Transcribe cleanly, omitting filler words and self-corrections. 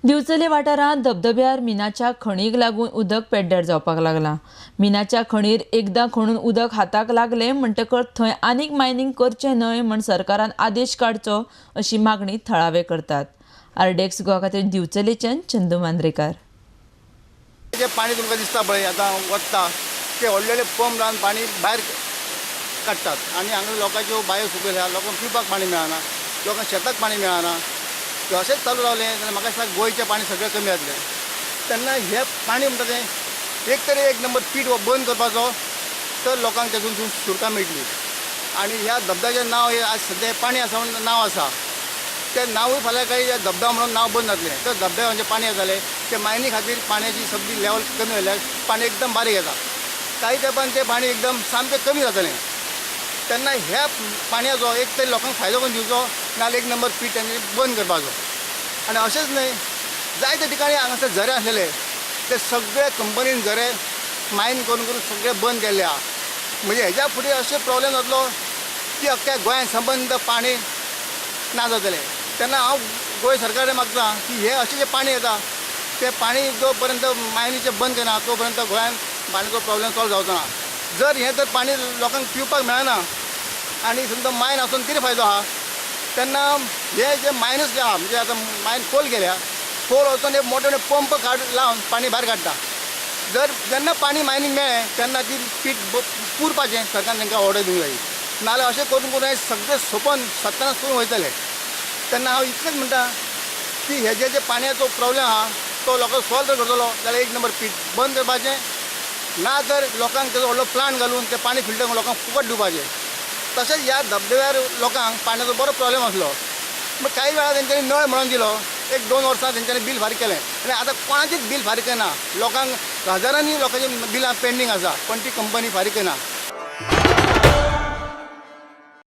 दिवचले वाठारांत धबधब्यार मिनाच्या खणीक लागून उदक पेड्ड्यार जावपाक लागला। मिनाच्या खणीर एकदां खणून उदक हाताक लागले म्हणटकच थंय आनीक मायनिंग करचें न्हय म्हण सरकारान आदेश काडचो अशी मागणी थळावे करतात। आरडेक्स गोवा खातीर दिवचलेच्यान चंदू मांद्रेकार। जे पाणी तुमकां दिसता पळय आतां वता ते व्हडले पंप लावन पाणी भायर काडटात आनी हांगा लोकांच्यो बांयो सुकयल्या, लोकांक पिवपाक पाणी मेळना, लोकांक शेताक पाणी मेळना। अशेंच चालू रावलें जाल्यार म्हाका दिसता गोंयचें पाणी सगळें कमी जातलें। तेन्ना हें पाणी म्हणटा तें एक तरी एक नंबर पीट बंद करपाचो तर लोकांक तेतून सुटका मेळटली। आनी ह्या धबधब्याचें नांव हे आज सद्या पाणी आसा म्हणून नांव आसा, तें नांवूय फाल्यां काही धबधबा म्हणून नांव बंद जातलें। तर धबधब्याचें पाणी येतालें ते मायनी खातीर पाण्याची सगळी लेवल कमी जाल्यार पाणी एकदम बारीक येता, काही तेंपान तें पाणी एकदम सामकें कमी जातलें। तेन्ना ह्या पाणयाचो एक तरी लोकांक फायदो करून दिवचो, नाजाल्यार एक नंबर पीट तेंच्यांनी बंद करपाचो। आनी अशेंच न्हय, जायते ठिकाणी हांगासर झरे आसलेले ते सगळे कंपनीन झरे मायन करून करून सगळे बंद केल्ले आहा। म्हणजे हेज्या फुडें अशें प्रॉब्लेम जातलो की अख्ख्या गोंयांत संबंद पाणी ना जातलें। तेन्ना हांव गोंय सरकाराक मागतां की हे अशें जें पाणी येता तें पाणी जो पर्यंत मायनीचें बंद करना तो पर्यंत गोंयांत पाण्याचो प्रॉब्लेम सॉल्व जावचो ना। जर हें तर पाणी लोकांक पिवपाक मेळना आनी समजा मायन आसून कितें फायदो आहा, तेन्ना हे जे मायनस जे आहा म्हणजे आतां मायन खोल गेल्या, खोल वचून एक मोठे मोठे पंप लावन पाणी भायर काडटा। जर जेन्ना पाणी मायनींग मेळ्ळें तेन्ना ती पीट पुरपाचें सरकारान तांकां ऑर्डर दिवंक जाय, नाजाल्यार अशें करून करून सगळें सोंपोन सत्यानाश करून वयतले। तेन्ना हांव इतलेंच म्हणटा की हेजे जे पाण्याचो प्रॉब्लेम आहा तो लोकांक सॉल्व जर करतलो जाल्यार एक नंबर पीट बंद करपाचें, ना तर लोकांक तेजो व्हडलो प्लांट घालून तें पाणी फिल्टर करून लोकांक फुकट दिवपाचें। तशेंच ह्या धबधब्यार लोकांक पाण्याचो बरो प्रॉब्लेम आसलो, पूण काही वेळा तेंच्यांनी नळ म्हणून दिलो, एक 2 वर्सां तेंच्यांनी बील फारीक केलें आनी आतां कोणाचीच बील फारीक करना। लोकांक हजारांनी लोकांची बिलां पेंडींग आसा पण ती कंपनी फारीक करना।